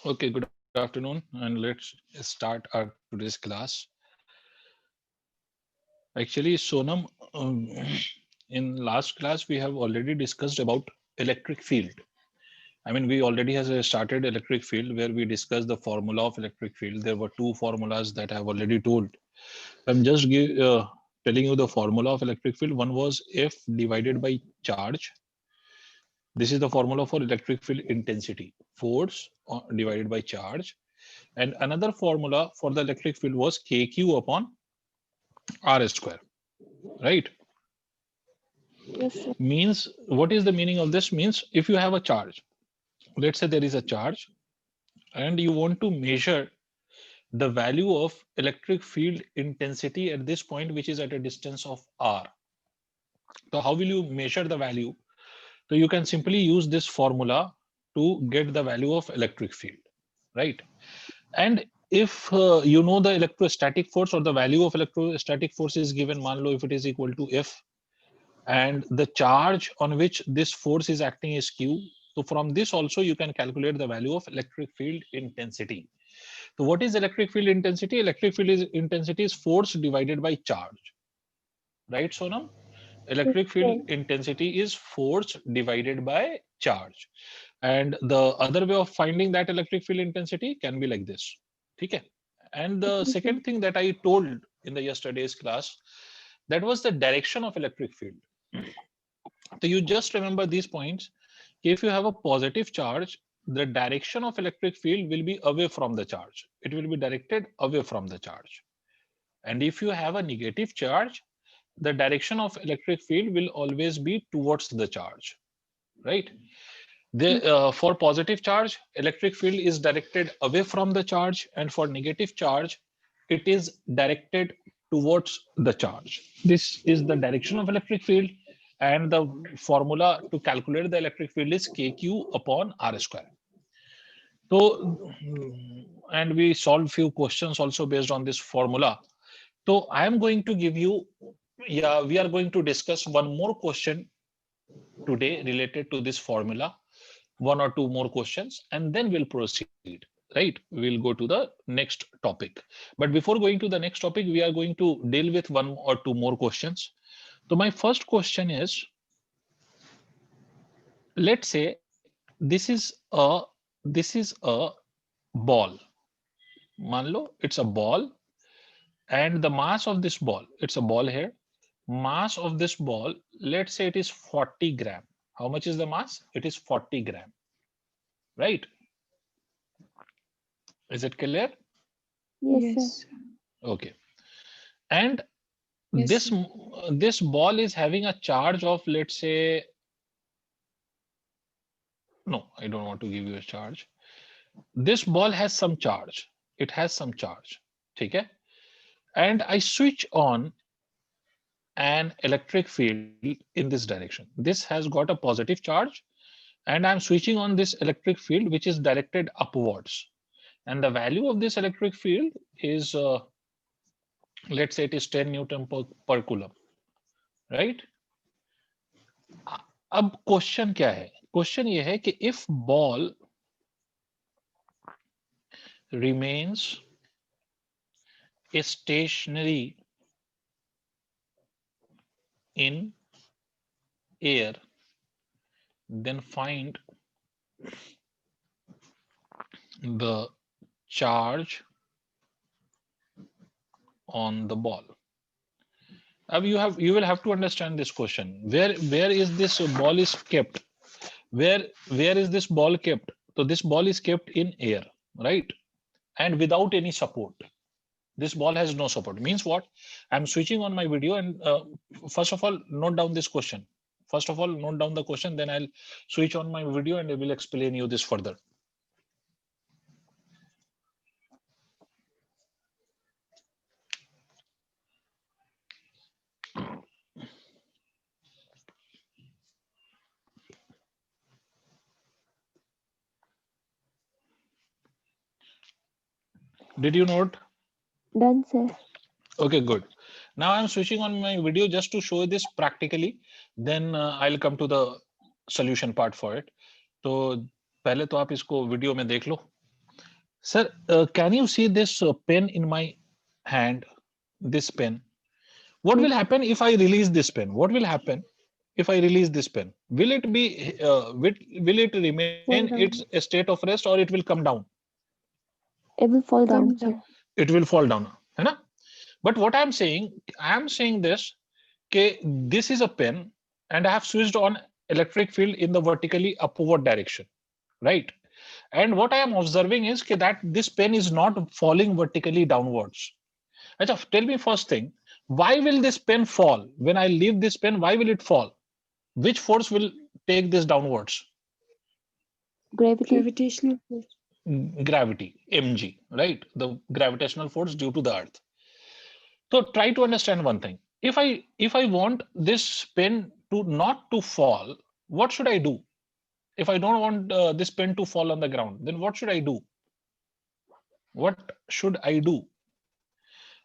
Okay, good afternoon, and let's start our today's class. Actually, Sonam, in last class we have already discussed about electric field. I mean, we already has started electric field where we discussed the formula of electric field. There were two formulas that I have already told. I'm just telling you the formula of electric field. One was F divided by charge. This is the formula for electric field intensity, force divided by charge. And another formula for the electric field was kq upon r square, right? Yes, sir. Means, what is the meaning of this? Means if you have a charge, let's say there is a charge, and you want to measure the value of electric field intensity at this point, which is at a distance of r. So how will you measure the value? So you can simply use this formula to get the value of electric field, right? And if you know the electrostatic force or the value of electrostatic force is given, man lo, if it is equal to F, and the charge on which this force is acting is Q. So from this also you can calculate the value of electric field intensity. So what is electric field intensity? Electric field intensity is force divided by charge, right, Sonam? Yes, Electric field sir. intensity is force divided by charge. And the other way of finding that electric field intensity can be like this. Okay. And the Okay, sir. second thing that I told in the yesterday's class, that was the direction of electric field. So you just remember these points. If you have a positive charge, the direction of electric field will be away from the charge. It will be directed away from the charge. And if you have a negative charge, the direction of electric field will always be towards the charge, right? Yes, For positive charge, electric field is directed away from the charge, and for negative charge, it is directed towards the charge. This is the direction of electric field, and the formula to calculate the electric field is kq upon r square. So, and we solved few questions also based on this formula. So I am going to give you, yeah, we are going to discuss one more question today related to this formula, one or two more questions, and then we'll proceed, right? We'll go to the next topic. But before going to the next topic, we are going to deal with one or two more questions. So my first question is, let's say this is a ball. मान लो it's a ball, and the mass of this ball, it's a ball here. Mass of this ball, let's say it is 40 gram. How much is the mass? It is 40 gram, right? Is it clear? yes, sir. Yes, Okay. And yes, this sir. this ball is having a charge of, let's say, no, I don't want to give you a charge. This ball has some charge. It has some charge. Okay. And I switch on an electric field in this direction. This has got a positive charge, and I'm switching on this electric field which is directed upwards. And the value of this electric field is, let's say it is 10 Newton per coulomb, right? अब question क्या है? Question ये है कि if ball remains stationary in air, then find the charge on the ball. Now you will have to understand this question. Where is this ball is kept? Where is this ball kept? So this ball is kept in air, right? And without any support. This ball has no support. Means what? I'm switching on my video, and first of all, note down this question. First of all, note down the question, then I'll switch on my video and I will explain you this further. Did you note? Done, sir. Okay, good. Now I'm switching on my video just to show this practically. Then I'll come to the solution part for it. तो पहले तो आप इसको video में देख लो. Sir, can you see this pen in my hand? This pen. What will Yes. happen if I release this pen? What will happen if I release this pen? Will it be will it remain Fall its down. a state of rest or it will come down? It will fall Come down, sir. down. It will fall down. है ना? But what I am saying this, okay, this is a pen and I have switched on electric field in the vertically upward direction, right? And what I am observing is okay, that this pen is not falling vertically downwards. Acha, tell me first thing, why will this pen fall? When I leave this pen, why will it fall? Which force will take this downwards? Gravity. Gravitational force. Gravity, mg, right? The gravitational force due to the earth. So try to understand one thing. If I want this pen to not to fall, what should I do? If I don't want this pen to fall on the ground, then what should I do? What should I do?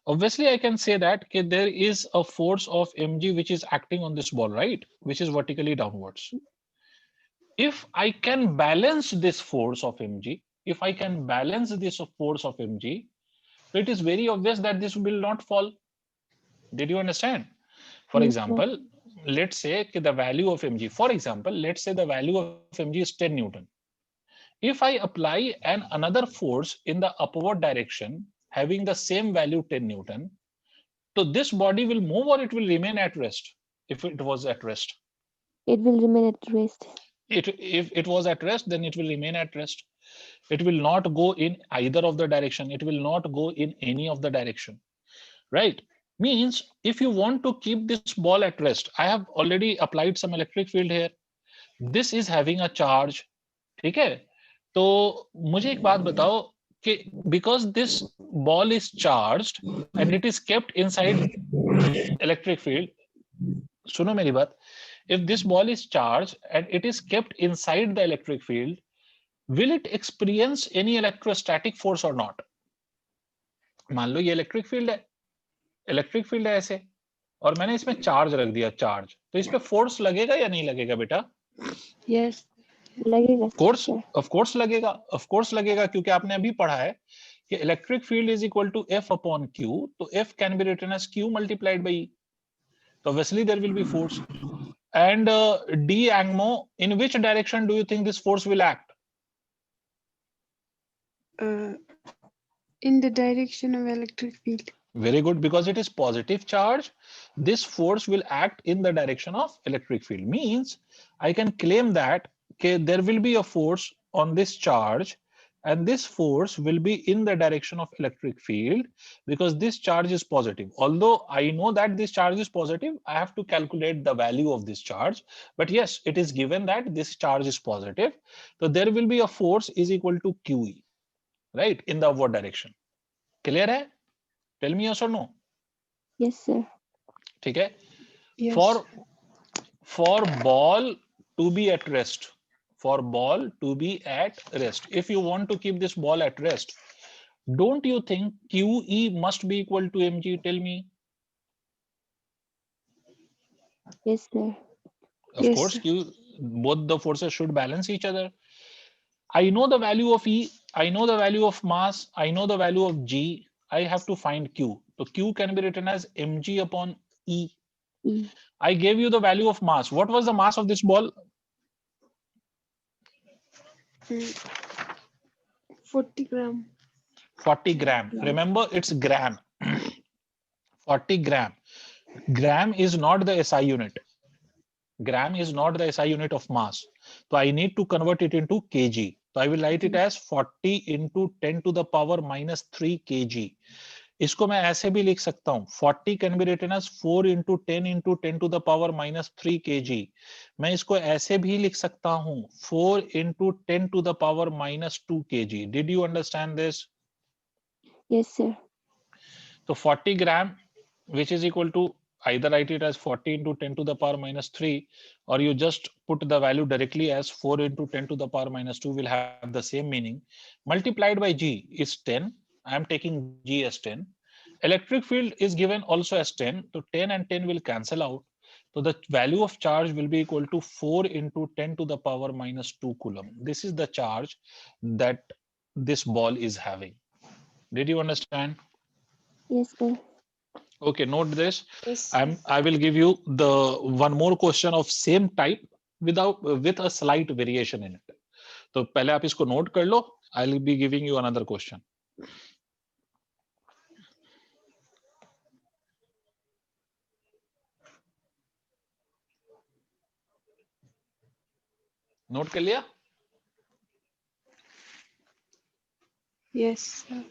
Obviously, I can say that okay, there is a force of mg which is acting on this ball, right? Which is vertically downwards. If I can balance this force of mg, if I can balance this force of mg, so it is very obvious that this will not fall. Did you understand? For Yes, sir. example, let's say the value of mg. For example, let's say the value of mg is 10 Newton. If I apply another force in the upward direction having the same value 10 Newton, so this body will move or it will remain at rest if it was at rest. It will remain at rest. If it was at rest, then it will remain at rest. It will not go in either of the direction. It will not go in any of the direction, right? Means if you want to keep this ball at rest, I have already applied some electric field here. This is having a charge. ठीक है? तो मुझे एक बात बताओ कि because this ball is charged and it is kept inside electric field, सुनो मेरी बात, if this ball is charged and it is kept inside the electric field, will it experience any electrostatic force or not? मान लो ये electric field है ऐसे, और मैंने इसमें चार्ज रख दिया, चार्ज, तो इस पे फोर्स लगेगा या नहीं लगेगा बेटा? Yes. लगेगा कोर्स, sir. ऑफ कोर्स लगेगा, ऑफ कोर्स लगेगा, क्योंकि आपने अभी पढ़ा है कि electric field is equal to F upon Q, तो F can be written as Q multiplied by E, तो obviously there will be force. And D Angmo, in which direction do you think this force will act? In the direction of electric field. Very good, because it is positive charge, this force will act in the direction of electric field. Means I can claim that okay, there will be a force on this charge and this force will be in the direction of electric field because this charge is positive. Although I know that this charge is positive, I have to calculate the value of this charge. But yes, it is given that this charge is positive. So there will be a force is equal to QE, right, in the upward direction. Clear hai? Tell me yes or no. Yes, sir. ठीक है? Yes. For ball to be at rest, for ball to be at rest, if you want to keep this ball at rest, don't you think QE must be equal to mg? Tell me. Yes, sir. Of Yes, course, sir. both the forces should balance each other. I know the value of E, I know the value of mass, I know the value of G. I have to find Q. So Q can be written as mg upon E. E. I gave you the value of mass. What was the mass of this ball? 40 gram. 40 gram. Remember, it's gram. 40 gram. Gram is not the SI unit. Gram is not the SI unit of mass. So I need to convert it into kg. So I will write it as 40 into 10 to the power minus 3 kg. इसको मैं ऐसे भी लिख सकता हूँ, 40 can be written as 4 into 10 to the power minus 3 kg. मैं इसको ऐसे भी लिख सकता हूँ, 4 into 10 to the power minus 2 kg. Did you understand this? Yes, sir. So 40 gram, which is equal to, either write it as 40 into 10 to the power minus 3, or you just put the value directly as 4 into 10 to the power minus 2 will have the same meaning. Multiplied by G is 10. I am taking G as 10. Electric field is given also as 10. So 10 and 10 will cancel out. So the value of charge will be equal to 4 into 10 to the power minus 2 coulomb. This is the charge that this ball is having. Did you understand? Yes, sir. Okay, note this. Yes. I will give you the one more question of same type with a slight variation in it. तो पहले आप इसको note कर लो. I'll be giving you another question. Note कर लिया? Yes, sir.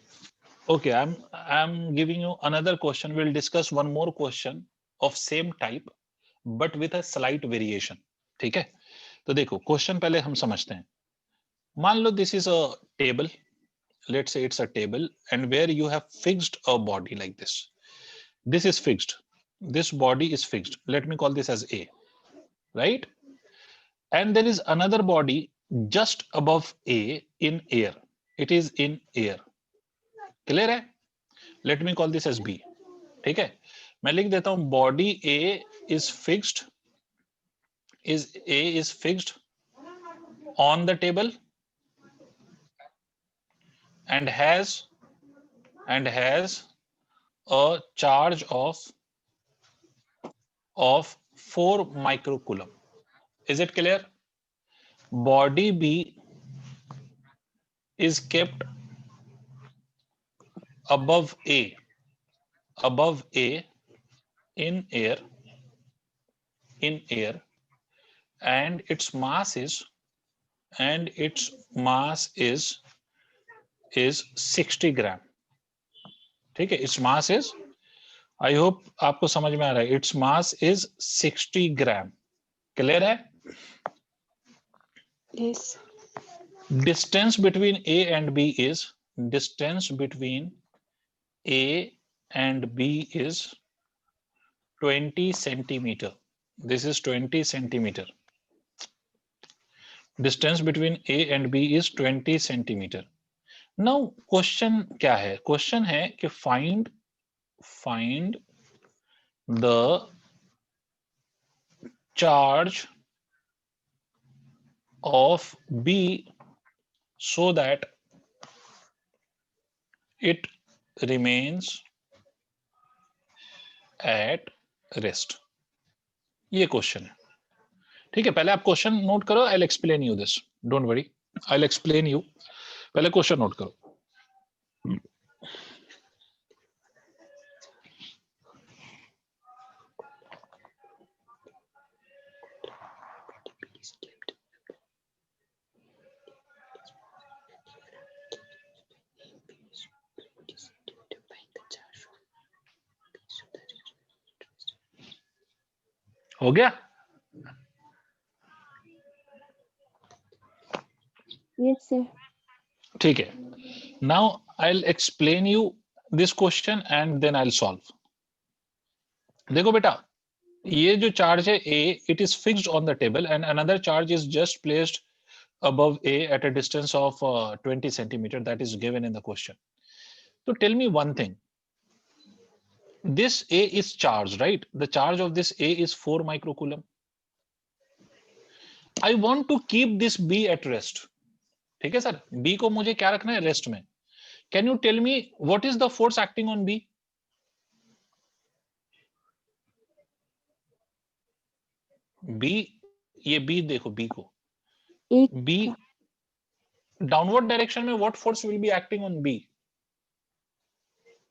Okay, I'm giving you another question. We'll discuss one more question of same type but with a slight variation. ठीक है? तो देखो क्वेश्चन पहले हम समझते हैं. मान लो this is a table. Let's say it's a table and where you have fixed a body like this. This is fixed. This body is fixed. Let me call this as A, right? And there is another body just above A in air. It is in air. Clear है? Let me call this as B. ठीक है? मैं लिख देता हूं body A is fixed. A is fixed on the table and has a charge of 4 microcoulomb. Is it clear? Body B is kept above A in air and its mass is 60 gram. ठीक है? Its mass is, I hope आपको समझ में आ रहा है. Its mass is 60 gram. Clear है? Yes. Distance between A and B is 20 centimeter. This is 20 centimeter. Distance between A and B is 20 centimeter. Now question क्या है? Question है कि find the charge of B so that it remains at rest. ये question है. ठीक है? पहले आप क्वेश्चन नोट करो. I'll explain you this. Don't worry. I'll explain you. पहले क्वेश्चन नोट करो. हो गया? Yes, sir. ठीक है. Now I'll explain you this question and then I'll solve. देखो बेटा, ये जो चार्ज है A, it is fixed on the table and another charge is just placed above A at a distance of 20 centimeter that is given in the question. So tell me one thing. This A is charged, right? The charge of this A is 4 microcoulomb. I want to keep this B at rest. ठीक है sir? B को मुझे क्या रखना है? Rest में. Can you tell me what is the force acting on B? B, ये B देखो B को. एक B downward direction में what force will be acting on B?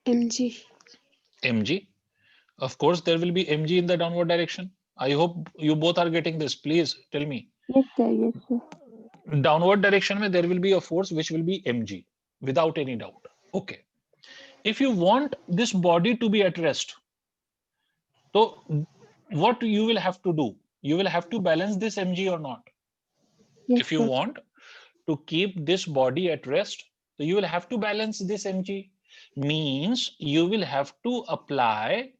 mg. Mg. Of course, there will be mg in the downward direction. I hope you both are getting this. Please tell me. Yes, sir. Yes, sir. Downward direction में there will be a force which will be mg without any doubt. Okay. If you want this body to be at rest, so what you will have to do? You will have to balance this mg or not. Yes, If you sir. want to keep this body at rest, so you will have to balance this mg. Means you will have to apply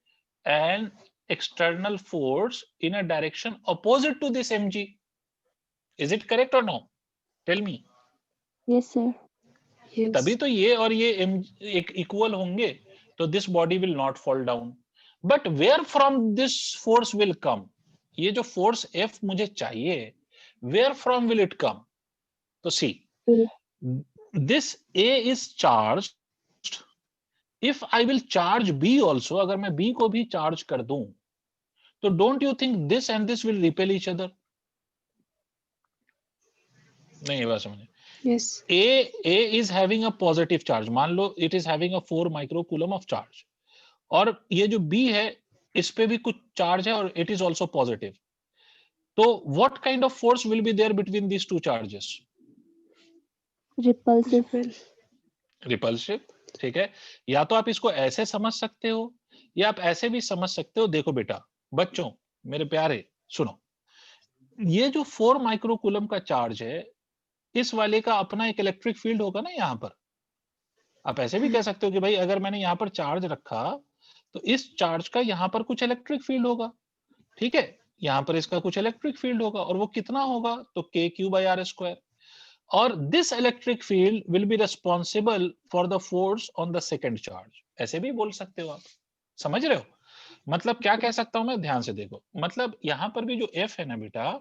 an external force in a direction opposite to this mg. Is it correct or no? Tell me. Yes, sir. Yes. तभी तो ये और ये एक equal होंगे, तो this body will not fall down. But where from this force will come? ये जो force F मुझे चाहिए, where from will it come? तो see, Will. this A is charged. If I will charge B also, अगर मैं B को भी charge कर दूं, तो don't you think this and this will repel each other? नहीं, ये बात समझे. Yes. A is having a positive charge. मान लो it is having a 4 microcoulomb of charge. और ये जो B है, इस पे भी कुछ charge है और it is also positive. तो what kind of force will be there between these two charges? Repulsive. Repel. Repulsive. ठीक है, या तो आप इसको ऐसे समझ सकते हो या आप ऐसे भी समझ सकते हो. देखो बेटा, बच्चों मेरे प्यारे, सुनो. ये जो 4 माइक्रोकूलम का चार्ज है, इस वाले का अपना एक इलेक्ट्रिक फील्ड होगा ना यहाँ पर. आप ऐसे भी कह सकते हो कि भाई अगर मैंने यहाँ पर चार्ज रखा तो इस चार्ज का यहाँ पर कुछ इलेक्ट्रिक फील्ड होगा. ठीक है, यहाँ पर इसका कुछ इलेक्ट्रिक फील्ड होगा और वो कितना होगा, तो KQ/R². और this electric field will be responsible for the force on the second charge. ऐसे भी बोल सकते हो आप. समझ रहे हो? मतलब क्या कह सकता हूं मैं, ध्यान से देखो. मतलब यहां पर भी जो F है ना बेटा,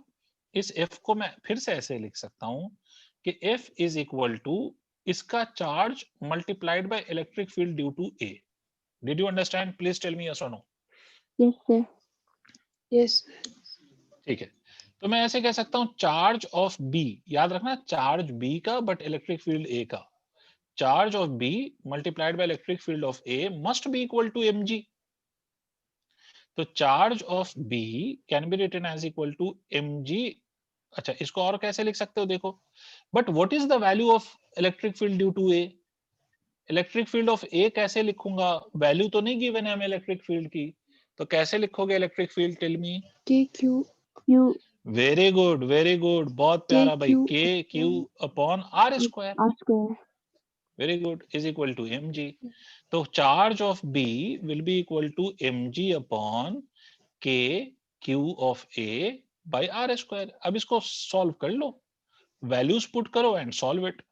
इस F को मैं फिर से ऐसे लिख सकता हूं कि F इज इक्वल टू इसका charge multiplied by electric field due to A. Did you understand? Please tell me yes और नो. Yes, sir. Yes. ठीक है, तो मैं ऐसे कह सकता हूं चार्ज ऑफ B, याद रखना चार्ज B का बट इलेक्ट्रिक फील्ड A का. Charge of B multiplied by electric field of A must be equal to mg. तो charge of B can be written as equal to mg. अच्छा, इसको और कैसे लिख सकते हो देखो. But what is the value of electric field due to A? Electric field of A कैसे लिखूंगा? वैल्यू तो नहीं गिवन है हमें इलेक्ट्रिक फील्ड की, तो कैसे लिखोगे electric field? Tell me. KQ. Q very good, very good, बहुत प्यारा भाई. KQ KQ upon R². R². Very good, is equal to mg. तो charge of B will be equal to mg upon KQ of A by R². अब इसको solve कर लो, values put करो and solve it.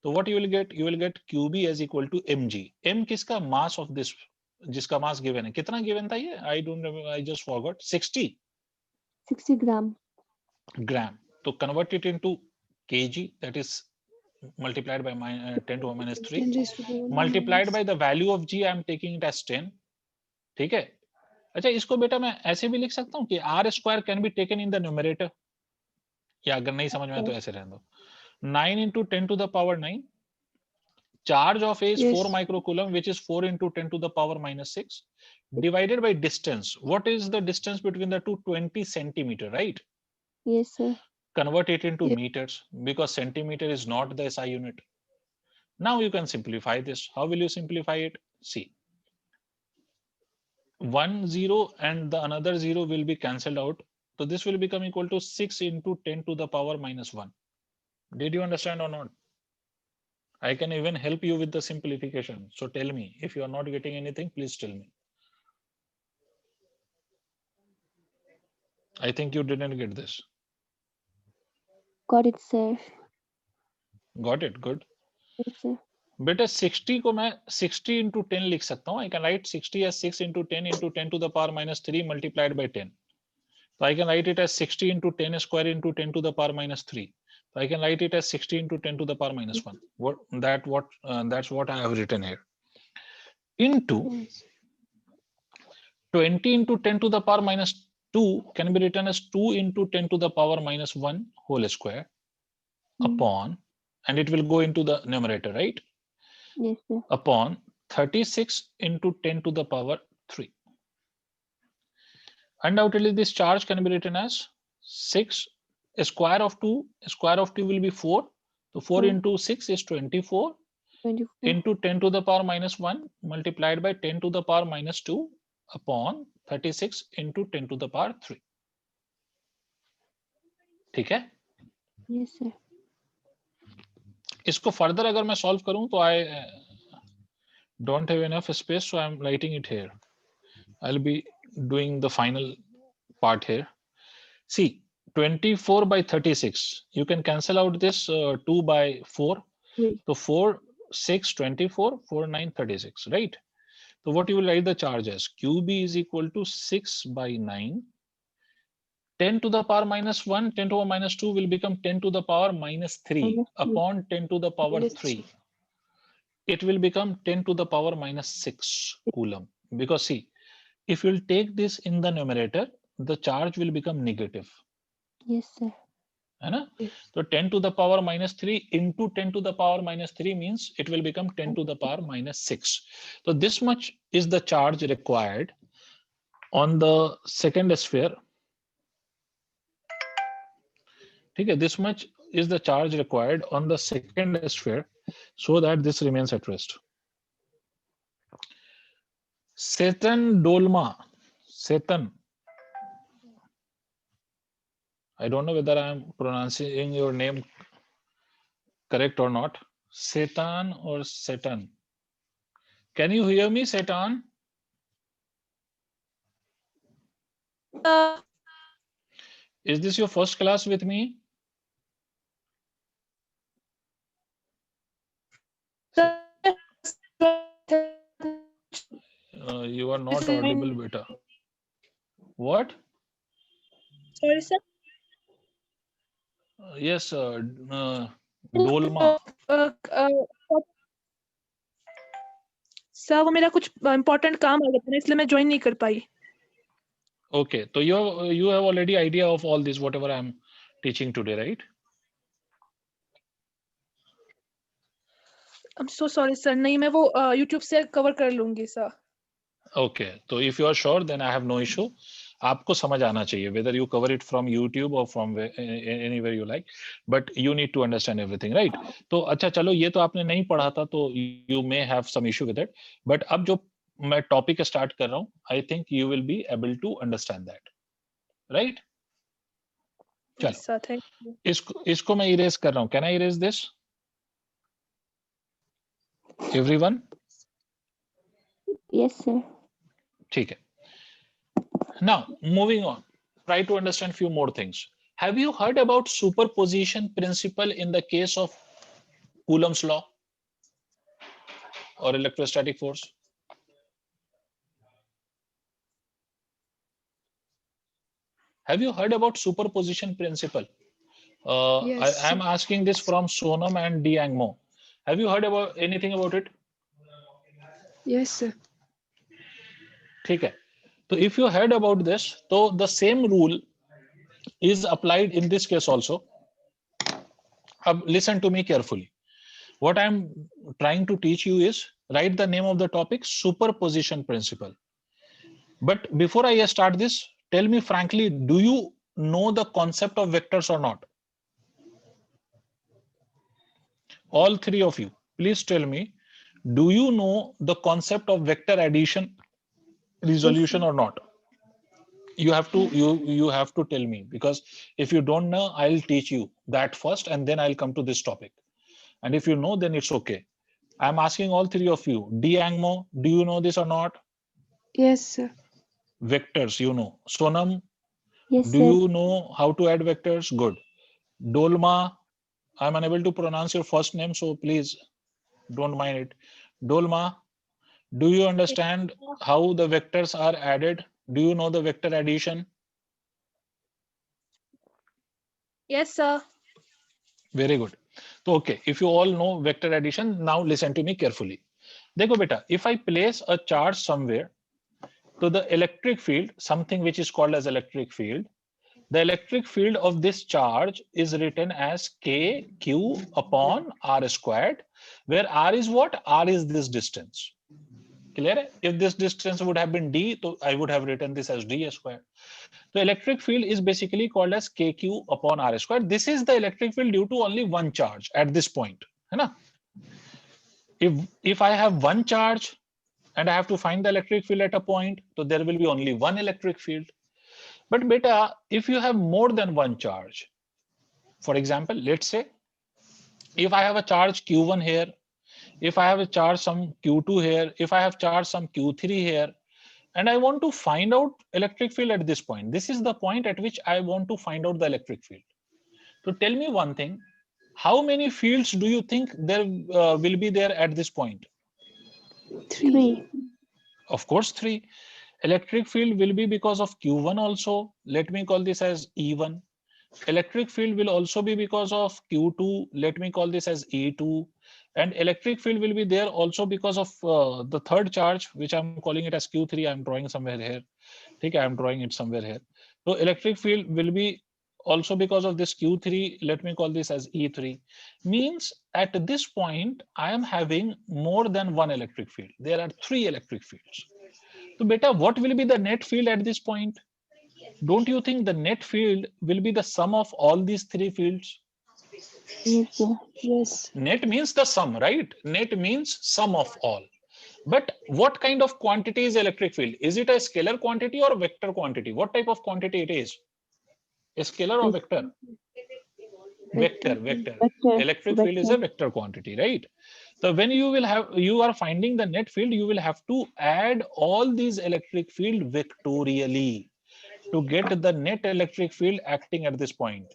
तो what you will get? You will get QB is equal to mg. m किसका? Mass of this, जिसका mass given है. कितना गिवन था ये? I don't remember, I just forgot. 60 gram. ग्राम. तो convert it into kg, that is multiplied by 10 to the minus 3 10 raised to the multiplied minus. by the value of G. I am taking it as 10. ठीक है. अच्छा, इसको बेटा मैं ऐसे भी लिख सकता हूँ कि R² can be taken in the numerator, या अगर नहीं समझ में आए तो ऐसे रहने दो. 9 into 10 to the power 9. Charge of A is Yes. 4 microcoulomb, which is 4 into 10 to the power minus 6, divided by distance. What is the distance between the two? 20 centimeter, right? Yes, sir. Convert it into Yeah. meters because centimeter is not the SI unit. Now you can simplify this. How will you simplify it? See, 1 0 and the another 0 will be cancelled out. So this will become equal to 6 into 10 to the power minus 1. Did you understand or not? I can even help you with the simplification. So tell me, if you are not getting anything, please tell me. I think you didn't get this. Got it, sir. Got it? Good. Yes, sir. बेटा 60 को मैं 60 into 10 लिख सकता हूँ. I can write 60 as 6 into 10 to the power minus 3 multiplied by 10. So I can write it as 60 into 10 square into 10 to the power minus 3. So I can write it as 60 into 10 to the power minus 1. That's what I have written here. Into Yes. 20 into 10 to the power minus 2 can be written as 2 into 10 to the power minus 1 whole square upon, and it will go into the numerator, right? Yes, sir. Upon 36 into 10 to the power 3. Undoubtedly, this charge can be written as 6 square of 2. Square of 2 will be 4. So 4 into 6 is 24 24. into 10 to the power minus 1 multiplied by 10 to the power minus 2 upon 36 into 10 to the power 3. ठीक है. Yes, sir. इसको further अगर मैं solve करूं तो I don't have enough space, so I'm writing it here. I'll be doing the final part here. See, 24 by 36. You can cancel out this 2 by 4. Wait. So 4, 6, 24, 4, 9, 36, right? So what you will write the charge as? QB is equal to 6 by 9 10 to the power minus 1, 10 to the power minus 2 will become 10 to the power minus 3 Minus 3. upon 10 to the power Minus 3. It will become 10 to the power minus 6 coulomb. Because see, if you'll take this in the numerator, the charge will become negative. Yes, sir. है ना? Yes. So 10 to the power minus 3 into 10 to the power minus 3 means it will become 10 to the power minus 6. So this much is the charge required on the second sphere. Okay, this much is the charge required on the second sphere so that this remains at rest. Satan Dolma. Satan. I don't know whether I am pronouncing your name correct or not. Satan or Satan. Can you hear me, Satan? Is this your first class with me? You are not audible, beta. What? Sorry, sir. Yes, Dolma. Sir वो मेरा कुछ important काम आ गया था ना, इसलिए मैं join नहीं कर पाई. Okay, so you have already idea of all this, whatever I am teaching today, right? I'm so sorry, sir. नहीं, मैं वो YouTube से कवर कर लूंगी, sir. Okay, so if you are sure, then I have no issue. आपको समझ आना चाहिए, whether you cover it from YouTube or from anywhere you like, but you need to understand everything, right? तो अच्छा चलो, ये तो आपने नहीं पढ़ा था, तो you may have some issue with it, but अब जो मैं टॉपिक स्टार्ट कर रहा हूँ, I think you will be able to understand that, right? चलो, Yes, sir. Thank you. इसको मैं इरेज कर रहा हूँ. Can I erase this? Everyone? Yes, sir. ठीक है. Now, moving on, try to understand few more things. Have you heard about superposition principle in the case of Coulomb's law or electrostatic force? Have you heard about superposition principle? Yes, I am asking this from Sonam and D'Angmo. Have you heard about anything about it? Yes, sir. ठीक है. So if you heard about this, so the same rule is applied in this case also. Listen to me carefully. What I am trying to teach you is write the name of the topic, superposition principle. But before I start this, tell me frankly, do you know the concept of vectors or not? All three of you, please tell me, do you know the concept of vector addition, resolution or not? You have to tell me, because if you don't know, I'll teach you that first and then I'll come to this topic. And if you know, then it's okay. I'm asking all three of you. D'Angmo, do you know this or not? Yes, sir. Vectors, you know. Sonam, Yes, do sir. you know how to add vectors? Good. Dolma, I'm unable to pronounce your first name, so please don't mind it. Dolma, do you understand how the vectors are added? Do you know the vector addition? Yes, sir. Very good. So, okay, if you all know vector addition, now listen to me carefully. देखो बेटा, if I place a charge somewhere, to the electric field, something which is called as electric field, the electric field of this charge is written as KQ upon R squared, where R is what? R is this distance. Clear? If this distance would have been D, so I would have written this as D squared. The electric field is basically called as KQ upon R squared. This is the electric field due to only one charge at this point. If I have one charge and I have to find the electric field at a point, so there will be only one electric field. But beta, if you have more than one charge, for example, let's say, if I have a charge Q1 here, if I have a charge some Q2 here, if I have charge some Q3 here, and I want to find out electric field at this point, this is the point at which I want to find out the electric field. So tell me one thing, how many fields do you think there will be there at this point? 3. Of course, 3. Electric field will be because of Q1 also. Let me call this as E1. Electric field will also be because of Q2. Let me call this as E2. And electric field will be there also because of the third charge, which I'm calling it as Q3. I'm drawing somewhere here. Okay, I'm drawing it somewhere here. So electric field will be also because of this Q3. Let me call this as E3. Means at this point, I am having more than one electric field. There are 3 electric fields. So beta, what will be the net field at this point? Don't you think the net field will be the sum of all these 3 fields? Yes, sir. Yes. Net means the sum, right? Net means sum of all. But what kind of quantity is electric field? Is it a scalar quantity or vector quantity? What type of quantity it is? A scalar or vector? Vector. Vector. Electric field is a Vector. vector quantity, right? So when you are finding the net field, you will have to add all these electric field vectorially to get the net electric field acting at this point.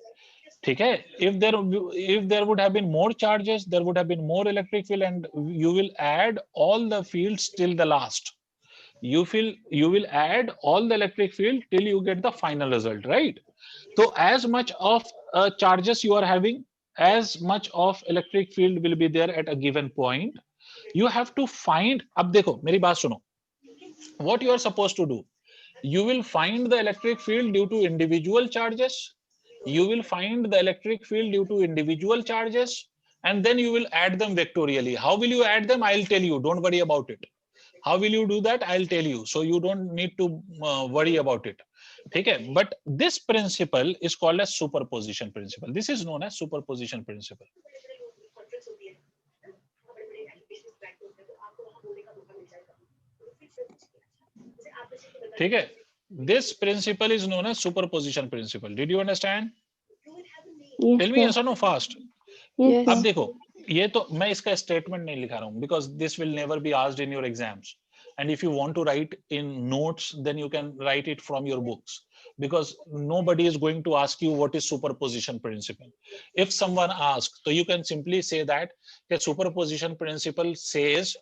Okay, if there would have been more charges, there would have been more electric field, and you will add all the fields till the last. You will add all the electric field till you get the final result, right? So as much of charges you are having, as much of electric field will be there at a given point. You have to find. अब देखो मेरी बात सुनो. What you are supposed to do? You will find the electric field due to individual charges. You will find the electric field due to individual charges, and then you will add them vectorially. How will you add them? I'll tell you. Don't worry about it. How will you do that? I'll tell you. So you don't need to worry about it. Okay, but this principle is called as superposition principle. This is known as superposition principle. Okay, this principle is known as superposition principle. Did you understand? Yes, Tell me sir. yes or no fast. Yes, अब sir. देखो ये तो मैं इसका statement नहीं लिखा रहा हूँ because this will never be asked in your exams. And if you want to write in notes, then you can write it from your books, because nobody is going to ask you what is superposition principle. If someone asks, so you can simply say that the superposition principle says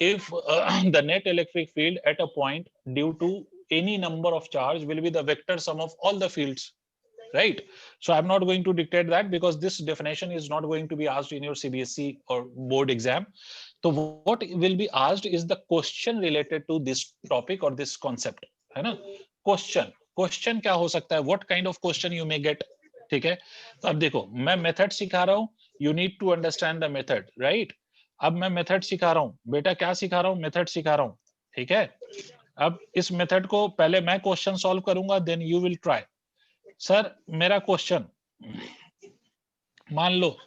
if the net electric field at a point due to any number of charge will be the vector sum of all the fields, right? So I'm not going to dictate that because this definition is not going to be asked in your CBSE or board exam. So what will be asked is the question related to this topic or this concept, है ना? Question क्या हो सकता है? What kind of question you may get? ठीक है? तो अब देखो मैं मेथड सिखा रहा हूँ. You need to understand the method, right? अब मैं मेथड सिखा रहा हूँ. बेटा क्या सिखा रहा हूँ? मेथड सिखा रहा हूँ. ठीक है? अब इस मेथड को पहले मैं क्वेश्चन सॉल्व करूंगा, then you will try. Sir मेरा क्वेश्चन मान लो,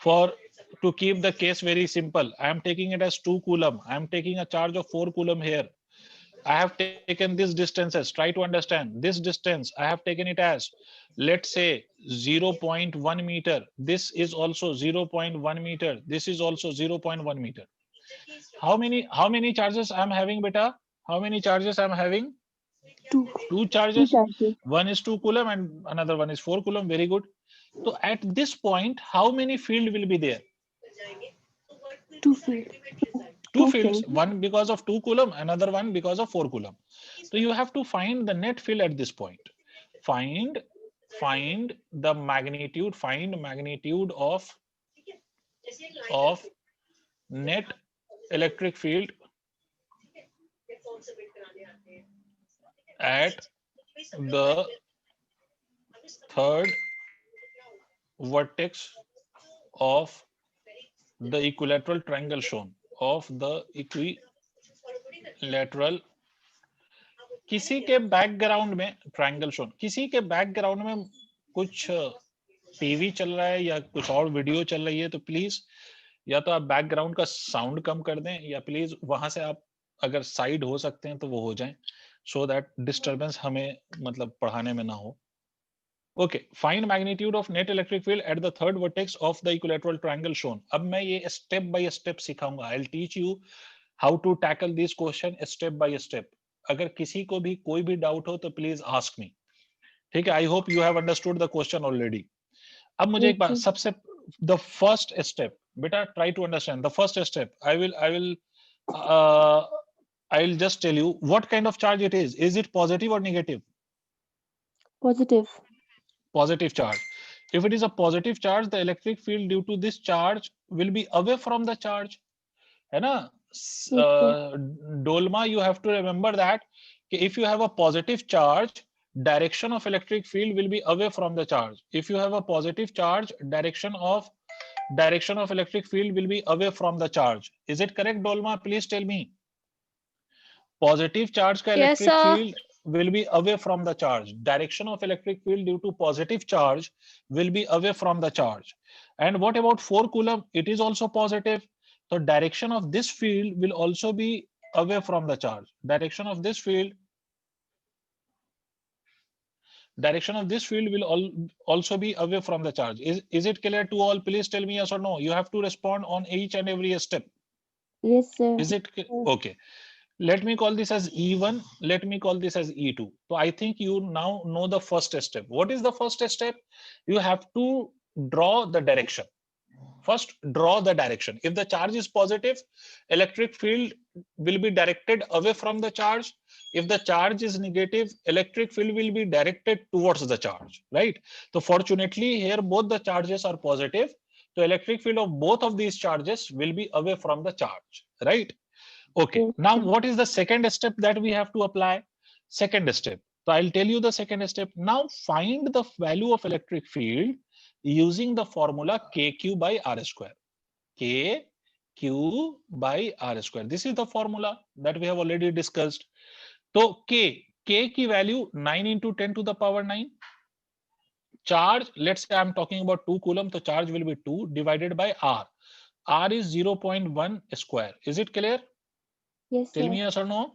for to keep the case very simple, I am taking it as 2 coulomb. I am taking a charge of 4 coulomb here. I have taken these distances. Try to understand this distance. I have taken it as, let's say 0.1 meter. This is also 0.1 meter. This is also 0.1 meter. How many charges I am having, beta? How many charges I am having? Two. 2 charges. Two charges. One is 2 coulomb and another one is 4 coulomb. Very good. So at this point, how many field will be there? 2 field. Two Two fields. fields. One because of 2 coulomb, another one because of 4 coulomb. So you have to find the net field at this point. Find the magnitude. Find magnitude of net electric field at the third vertex of the equilateral triangle shown. Of the equilateral. किसी के background में triangle shown, किसी के background में कुछ TV चल रहा है या कुछ और वीडियो चल रही है, तो प्लीज या तो आप बैकग्राउंड का साउंड कम कर दें, या प्लीज वहां से आप अगर साइड हो सकते हैं तो वो हो जाएं, सो दैट डिस्टरबेंस हमें मतलब पढ़ाने में ना हो. Okay, find magnitude of net electric field at the third vertex of the equilateral triangle shown. अब मैं ये स्टेप बाय स्टेप सिखाऊंगा. I will teach you how to tackle this question step by step. अगर किसी को भी कोई भी डाउट हो तो प्लीज आस्क मी. ठीक है? I hope you have understood the question already. अब मुझे एक बात, सबसे द फर्स्ट स्टेप, बेटा try to understand the first step. I'll just tell you what kind of charge it is. Is it positive or negative? Positive. Positive charge. If it is a positive charge, the electric field due to this charge will be away from the charge. है ना? Dolma, you have to remember that if you have a positive charge, direction of electric field will be away from the charge. If you have a positive charge, direction of electric field will be away from the charge. Is it correct, Dolma? Please tell me. Positive charge का Yes, electric sir. field will be away from the charge. Direction of electric field due to positive charge will be away from the charge. And what about 4 coulomb? It is also positive. So direction of this field will also be away from the charge. Direction of this field will also be away from the charge. Is it clear to all? Please tell me yes or no. You have to respond on each and every step. Yes, sir. Is it okay? Let me call this as E1. Let me call this as E2. So I think you now know the first step. What is the first step? You have to draw the direction. First, draw the direction. If the charge is positive, electric field will be directed away from the charge. If the charge is negative, electric field will be directed towards the charge, right? So fortunately, here both the charges are positive. So electric field of both of these charges will be away from the charge, right? Okay, Yes, now sir. what is the second step that we have to apply? Second step. So I'll tell you the second step. Now find the value of electric field using the formula KQ by R square. KQ by R square. This is the formula that we have already discussed. So K की value 9 into 10 to the power 9. Charge, let's say I'm talking about 2 coulomb, so charge will be 2 divided by R. R is 0.1 square. Is it clear? Yes, Tell sir. me yes or no.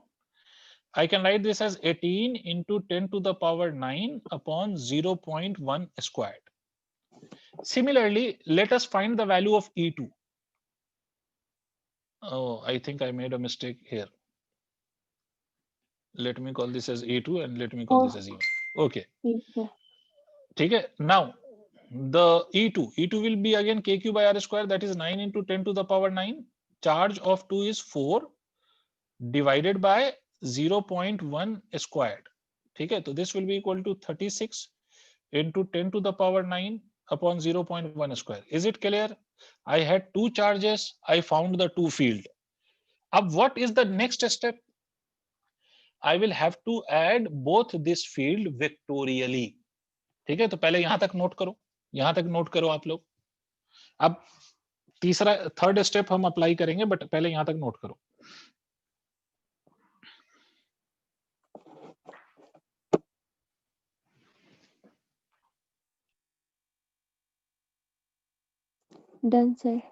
I can write this as 18 into 10 to the power 9 upon 0.1 squared. Similarly, let us find the value of E2. Oh, I think I made a mistake here. Let me call this as E2 and let me call this as E1. Okay. Yes, sir. Okay. Now, the E2 will be again KQ by R square, that is 9 into 10 to the power 9. Charge of 2 is 4 divided by 0.1 squared. Okay, so this will be equal to 36 into 10 to the power 9 upon 0.1 square. Is it clear? I had two charges. I found the two field. Now, what is the next step? I will have to add both this field vectorially. ठीक है, तो पहले यहां तक note करो आप लोग. अब तीसरा थर्ड स्टेप हम अप्लाई करेंगे, बट पहले यहां तक नोट करो. Done, sir.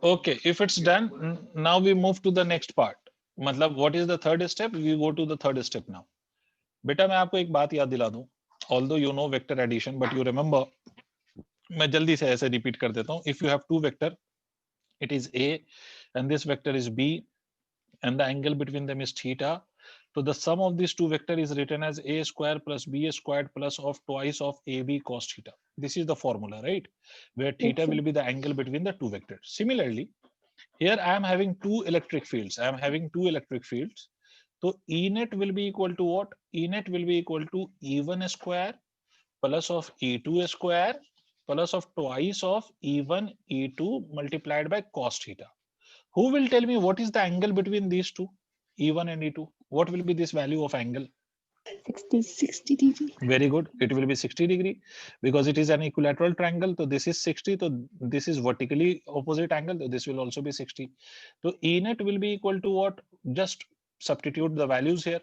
Okay, if it's done, now we move to the next part. मतलब what is the third step? We go to the third step now. बेटा मैं आपको एक बात याद दिला दूं. Although you know vector addition, but you remember, मैं जल्दी से ऐसे repeat कर देता हूं. If you have two vector, it is A and this vector is B and the angle between them is theta. So the sum of these two vector is written as A square plus B squared plus of twice of AB cos theta. This is the formula, right? Where theta Yes, sir. will be the angle between the two vectors. Similarly, here I am having two electric fields. So E net will be equal to what? E net will be equal to E1 square plus of E2 square plus of twice of E1, E2 multiplied by cos theta. Who will tell me what is the angle between these two, E1 and E2? What will be this value of angle? 60 degree. Very good. It will be 60 degree because it is an equilateral triangle. So this is 60. So this is vertically opposite angle. So this will also be 60. So E net will be equal to what? Just substitute the values here.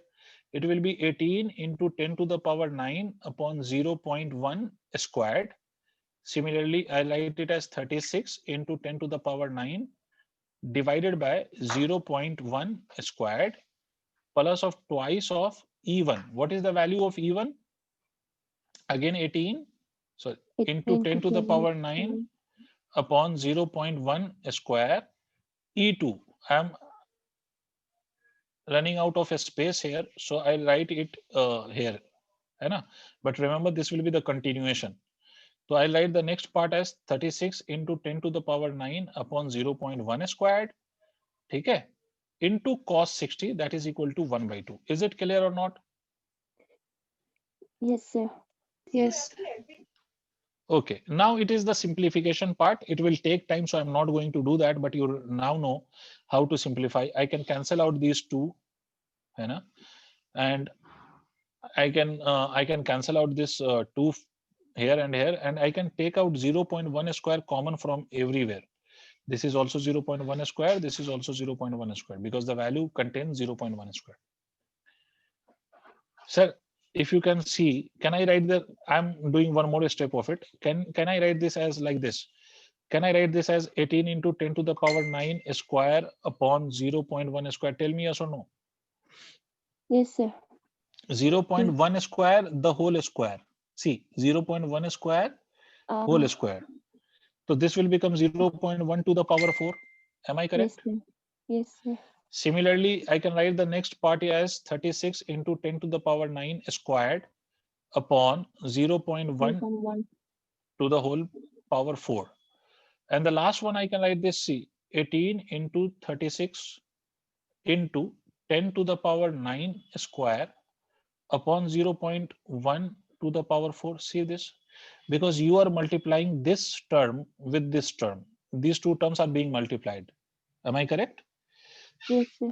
It will be 18 into 10 to the power 9 upon 0.1 squared. Similarly, I write it as 36 into 10 to the power 9 divided by 0.1 squared plus of twice of E1. What is the value of E1? Again 18. So into 10 to the power 9 upon 0.1 square. E2. I am running out of a space here, so I'll write it here. But remember, this will be the continuation. So I'll write the next part as 36 into 10 to the power 9 upon 0.1 squared. Okay, into cos 60, that is equal to 1 by 2. Is it clear or not? Yes, sir. Yes. Okay, now it is the simplification part. It will take time, so I'm not going to do that, but you now know how to simplify. I can cancel out these two, you know, and I can cancel out this 2 here and here, and I can take out 0.1 square common from everywhere. This is also 0.1 square. This is also 0.1 square because the value contains 0.1 square. Sir, if you can see, can I write the, I'm doing one more step of it. Can I write this as like this? Can I write this as 18 into 10 to the power 9 square upon 0.1 square? Tell me yes or no. Yes, sir. 0.1 square, the whole square. See, 0.1 square, whole square. So this will become 0.1 to the power 4. Am I Yes, correct? sir. Yes, sir. Similarly, I can write the next part as 36 into 10 to the power 9 squared upon 0.1 1. to the whole power 4. And the last one I can write this, see, 18 into 36 into 10 to the power 9 square upon 0.1 to the power 4. See this? Because you are multiplying this term with this term. These two terms are being multiplied. Am I correct? Yes, sir.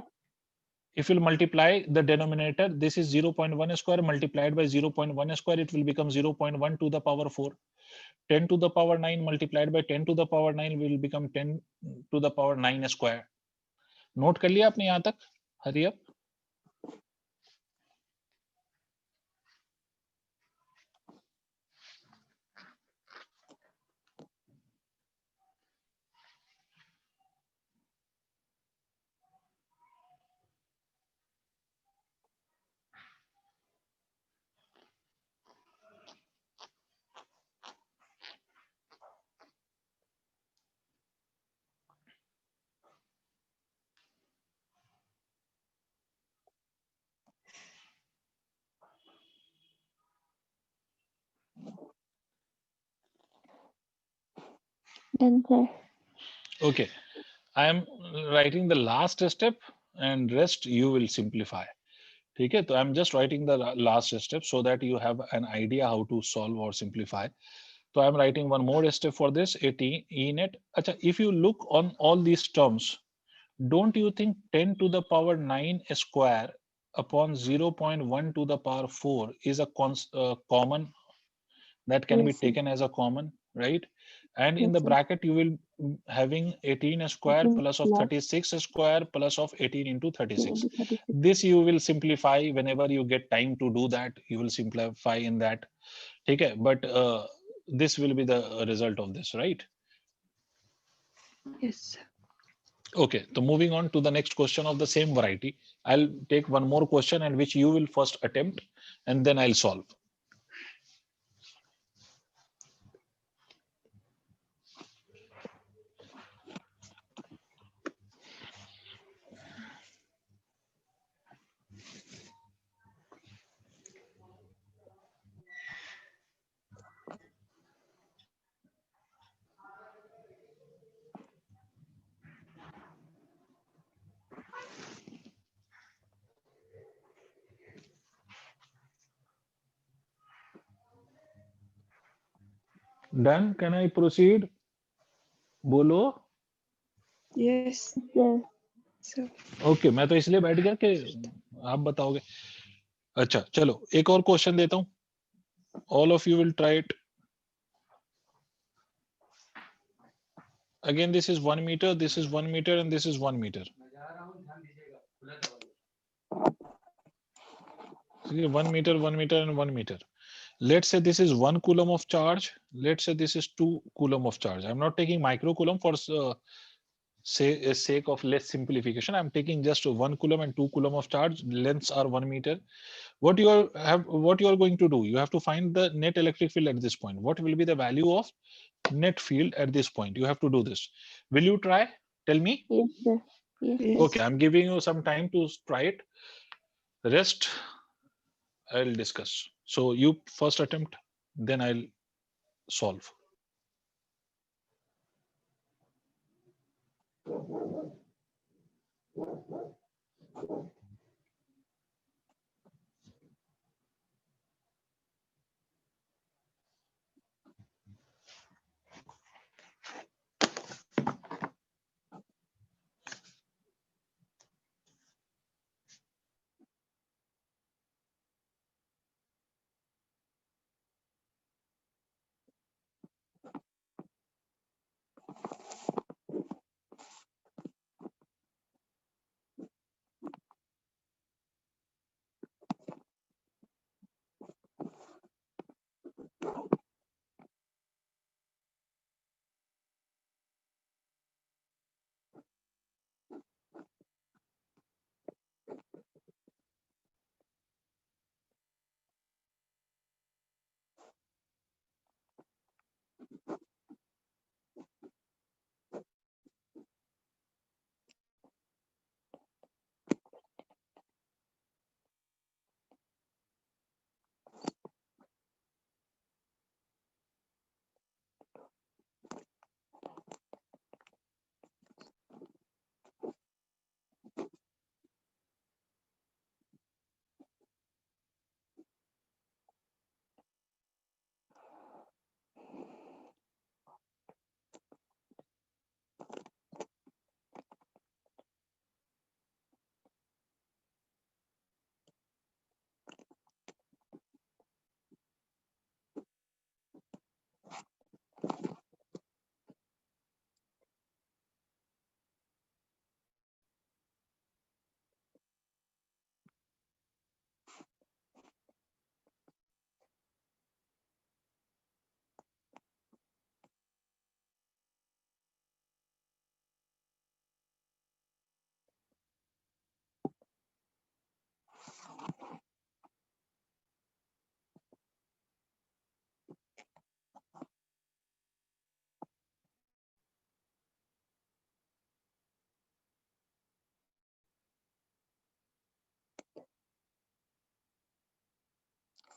If you multiply the denominator, this is 0.1 square multiplied by 0.1 square, it will become 0.1 to the power 4. 10 to the power 9 multiplied by 10 to the power 9 will become 10 to the power 9 square. Note कर लिया आपने यहां तक? Hurry up. Done, sir. Okay, I am writing the last step and rest you will simplify. ठीक है, तो I am just writing the last step so that you have an idea how to solve or simplify. So I am writing one more step for this 18 E net. Acha, if you look on all these terms, don't you think 10 to the power 9 square upon 0.1 to the power 4 is a common that can be Yes, sir. taken as a common, right? And in Yes, the sir. bracket, you will having 18 square 18 plus of plus 36 square plus of 18 into 18 36. into 36. This you will simplify whenever you get time to do that. You will simplify in that. Okay, but this will be the result of this, right? Yes. Okay, so moving on to the next question of the same variety. I'll take one more question and which you will first attempt and then I'll solve. Done? Can I proceed? बोलो. Yes. Sir. So okay, मैं तो इसलिए बैठ गया कि आप बताओगे. अच्छा चलो एक और क्वेश्चन देता हूं. All of you will try it. Again, this is 1 meter, this is 1 meter, and this is 1 meter. 1 meter, 1 meter, and 1 meter. Let's say this is 1 coulomb of charge. Let's say this is 2 coulomb of charge. I'm not taking micro coulomb for sake of less simplification. I'm taking just 1 coulomb and 2 coulomb of charge. Lengths are 1 meter. What you are going to do? You have to find the net electric field at this point. What will be the value of net field at this point? You have to do this. Will you try? Tell me. Yes, sir. Yes. yes. Okay, I'm giving you some time to try it. The rest I'll discuss. So you first attempt, then I'll solve.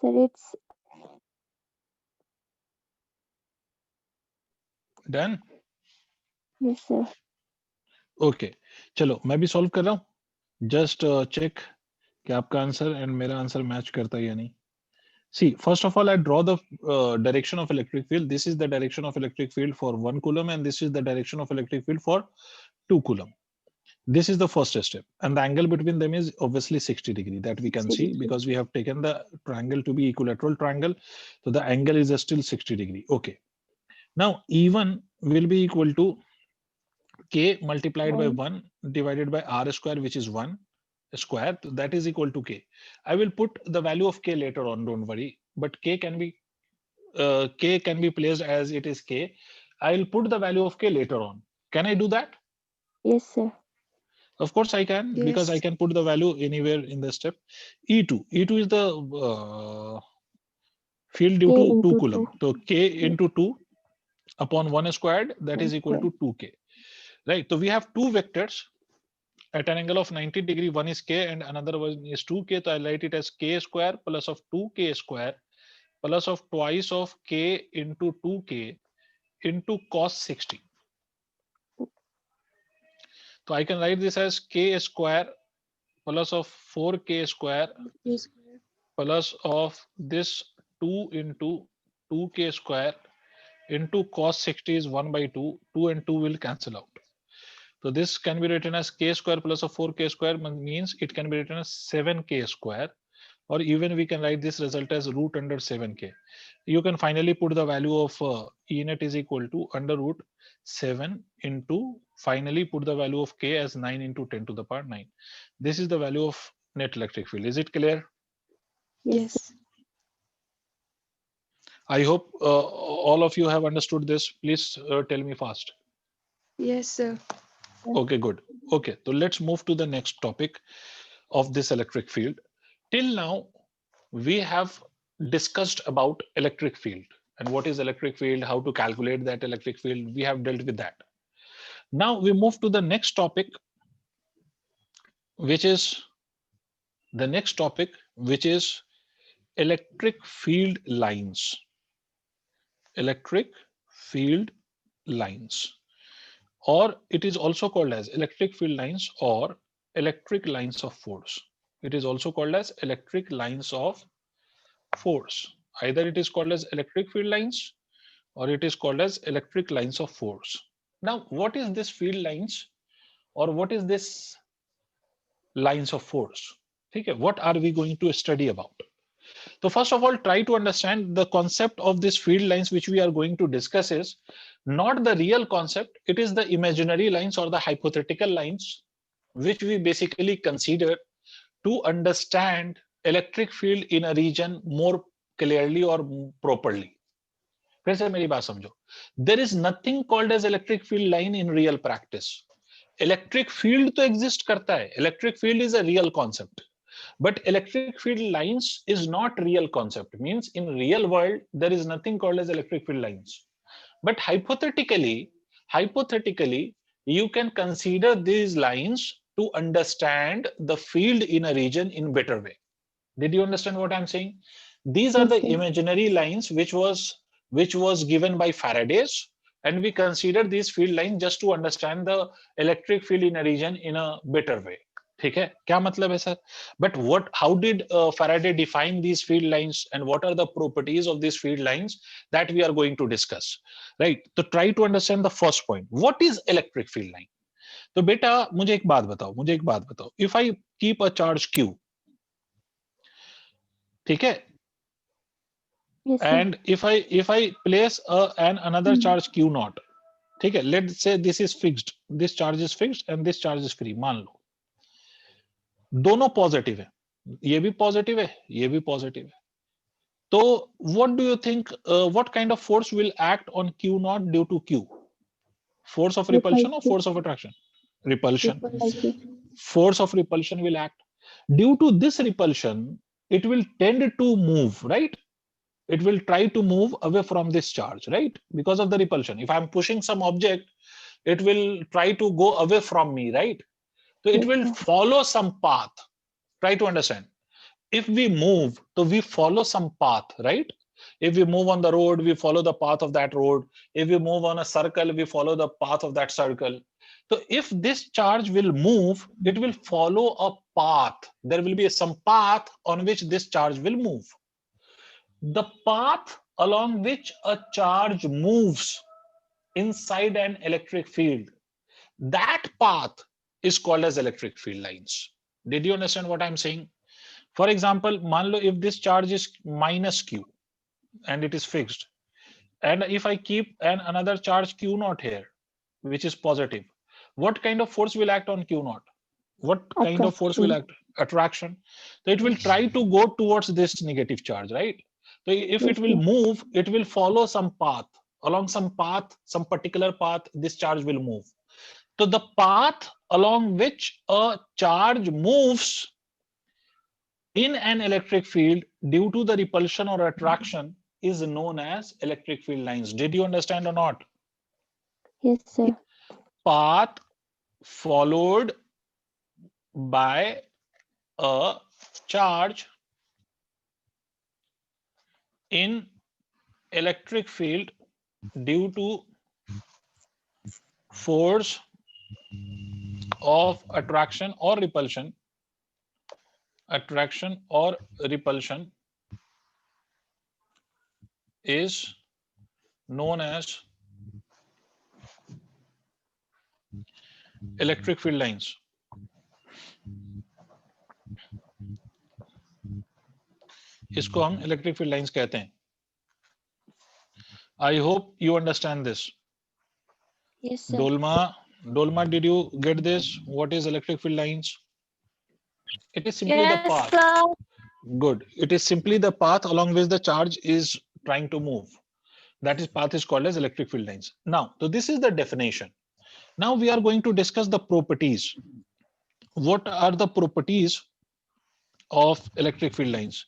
Sir, it's Done? yes, sir. Okay. चलो मैं भी solve कर रहा हूँ. Just check कि आपका answer and मेरा answer match करता है या नहीं. See, first of all, I draw the direction of electric field. This is the direction of electric field for 1 coulomb, and this is the direction of electric field for 2 coulomb. This is the first step, and the angle between them is obviously 60 degree that we can 60 see degree. because we have taken the triangle to be equilateral triangle. So the angle is still 60 degree. Okay. Now E1 will be equal to K multiplied by 1 divided by R square, which is 1 square. So that is equal to K. I will put the value of K later on, don't worry. But K can be placed as it is K. I will put the value of K later on. Can I do that? Yes, sir. Of course I can, because I Yes. can put the value anywhere in the step. E2 is the field due K to 2 into coulomb. 2. So K into 2 upon 1 squared, that 1 is equal square. to 2K. Right. So we have two vectors at an angle of 90 degree. One is K and another one is 2K. So I write it as K square plus of 2K square plus of twice of K into 2K into cos 60. So I can write this as K square plus of 4K square Yes. plus of this 2 into 2K square into cos 60 is 1 by 2. 2 and 2 will cancel out. So this can be written as K square plus of 4K square, means it can be written as 7K square, or even we can write this result as root under 7K. You can finally put the value of E net is equal to under root 7 into, finally put the value of K as 9 into 10 to the power 9. This is the value of net electric field. Is it clear? Yes, sir. Yes. I hope all of you have understood this. Please tell me fast. Yes, sir. Okay, good. Okay, so let's move to the next topic of this electric field. Till now, we have discussed about electric field and what is electric field, how to calculate that electric field. We have dealt with that. Now we move to the next topic, which is electric field lines. electric field lines, or it is also called as electric field lines or electric lines of force. It is also called as electric lines of force. Either it is called as electric field lines or it is called as electric lines of force. Now, what is this field lines or what is this lines of force? Okay, what are we going to study about? So first of all, try to understand the concept of this field lines which we are going to discuss is not the real concept. It is the imaginary lines or the hypothetical lines which we basically consider to understand electric field in a region more clearly or properly. फिर से मेरी बात समझो. There is nothing called as electric field line in real practice. Electric field तो exist करता है. Electric field is a real concept. But electric field lines is not real concept. Means in real world, there is nothing called as electric field lines. But hypothetically, you can consider these lines to understand the field in a region in better way. Did you understand what I'm saying? These are Yes, the sir. imaginary lines which was given by Faraday's, and we consider these field lines just to understand the electric field in a region in a better way. ठीक है, क्या मतलब है sir? But how did Faraday define these field lines and what are the properties of these field lines that we are going to discuss, right? So try to understand the first point. What is electric field line? तो बेटा मुझे एक बात बताओ. If I keep a charge Q, ठीक है, Yes, sir. and if I place another charge Q naught, ठीक है, let's say this is fixed, this charge is fixed and this charge is free, मान लो दोनों पॉजिटिव है, ये भी positive है, ये भी पॉजिटिव है. तो what do you think, what kind of force will act on Q naught due to Q? Force of repulsion or Repulsive. force of attraction? Repulsion. Repulsive. Force of repulsion will act. Due to this repulsion, it will tend to move, right? It will try to move away from this charge, right? Because of the repulsion. If I'm pushing some object, it will try to go away from me, right? So it Yes, will sir. follow some path. Try to understand. If we move, so we follow some path, right? If we move on the road, we follow the path of that road. If we move on a circle, we follow the path of that circle. So if this charge will move, it will follow a path. There will be some path on which this charge will move. The path along which a charge moves inside an electric field, that path is called as electric field lines. Did you understand what I'm saying? For example, मान लो if this charge is minus Q and it is fixed, and if I keep another charge Q naught here, which is positive, what kind of force will act on Q naught? What kind of force will act? Attraction. So it will try to go towards this negative charge, right? So if it will move, it will follow some path. Along some path, some particular path, this charge will move. So the path along which a charge moves in an electric field due to the repulsion or attraction is known as electric field lines. Did you understand or not? Yes, sir. Path followed by a charge in electric field due to force of attraction or repulsion, is known as electric field lines. इसको हम electric field lines कहते हैं. I hope you understand this. Yes, sir. Dolma, did you get this? What is electric field lines? It is simply the path. sir. Good. It is simply the path along which the charge is trying to move. That is path is called as electric field lines. Now, so this is the definition. Now we are going to discuss the properties. What are the properties of electric field lines?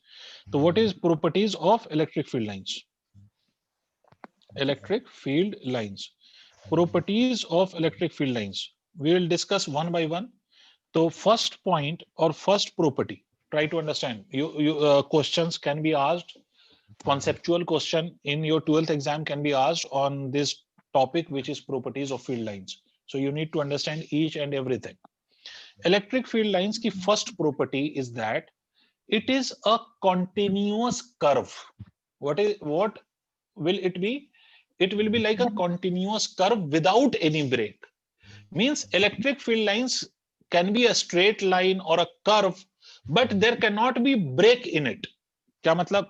So what is properties of electric field lines? Electric field lines. Properties of electric field lines. We will discuss one by one. So first point or first property, try to understand. Questions can be asked conceptual question in your 12th exam can be asked on this topic, which is properties of field lines. So you need to understand each and everything. Electric field lines की first property is that it is a continuous curve. What will it be? It will be like a continuous curve without any break. Means electric field lines can be a straight line or a curve, but there cannot be break in it. क्या मतलब?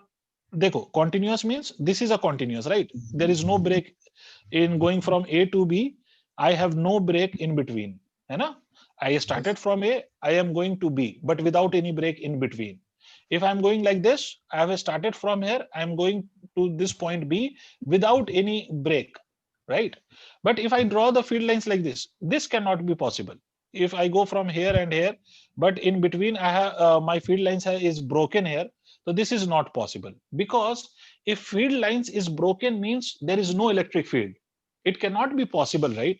देखो, continuous means this is a continuous, right? There is no break in going from A to B. I have no break in between, है ना? I started from A, I am going to B, but without any break in between. If I'm going like this, I have started from here, I'm going to this point B without any break, right? But if I draw the field lines like this cannot be possible. If I go from here and here, but in between I have my field lines is broken here, so this is not possible, because if field lines is broken means there is no electric field. It cannot be possible, right?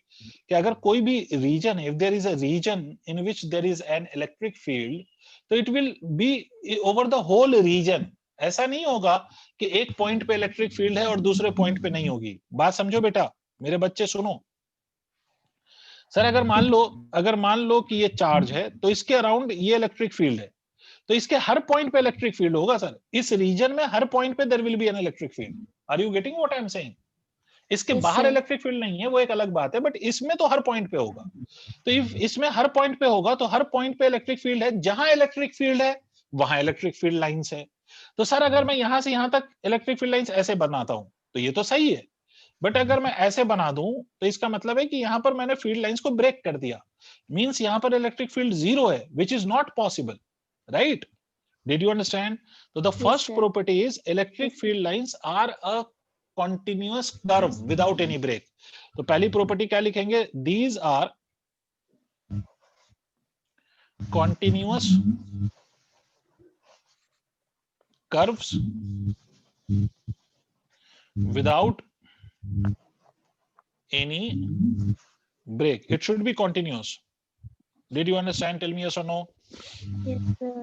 कि अगर कोई भी region, if there is a region in which there is an electric field, तो it will be over the whole region. ऐसा नहीं होगा कि एक पॉइंट पे इलेक्ट्रिक फील्ड है और दूसरे पॉइंट पे नहीं होगी. बात समझो बेटा, मेरे बच्चे सुनो. सर अगर मान लो कि ये चार्ज है, तो इसके अराउंड ये इलेक्ट्रिक फील्ड है, तो इसके हर पॉइंट पे इलेक्ट्रिक फील्ड होगा सर. इस रीजन में हर पॉइंट पे there will be an electric field. Are you getting what I am saying? इसके Yes, बाहर sir. इलेक्ट्रिक फील्ड नहीं है, वो एक अलग बात है, बट इसमें तो हर पॉइंट पे होगा. तो इफ इसमें हर पॉइंट पे होगा, तो हर पॉइंट पे इलेक्ट्रिक फील्ड है. जहां इलेक्ट्रिक फील्ड है वहां इलेक्ट्रिक फील्ड लाइंस है. तो सर अगर मैं यहां से यहां तक इलेक्ट्रिक फील्ड लाइंस ऐसे बनाता हूं, तो ये तो सही है. बट अगर मैं ऐसे बना दूं, तो इसका मतलब है कि यहां पर मैंने फील्ड लाइंस को ब्रेक कर दिया. मींस यहां पर इलेक्ट्रिक फील्ड जीरो है, which is not possible, right? Did you understand? So the Yes, first sir. property is electric field lines are a continuous curve without any break. तो पहली property क्या लिखेंगे? These are continuous curves without any break. It should be continuous. Did you understand? Tell me yes or no. Yes, sir.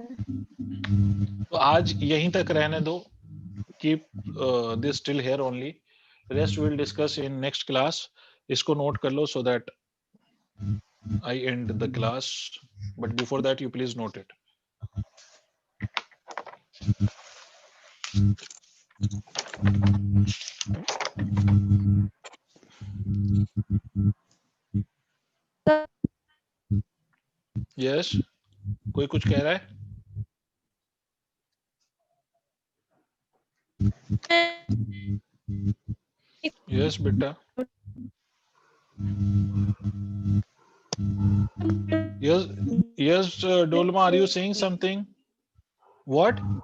तो आज यहीं तक रहने दो. Keep this till here only. Rest we'll discuss in next class. इसको note कर लो so that I end the class. But before that, you please note it. Yes. कोई कुछ कह रहा है? Yes, बेटा. Yes, Dolma, are you saying something? What?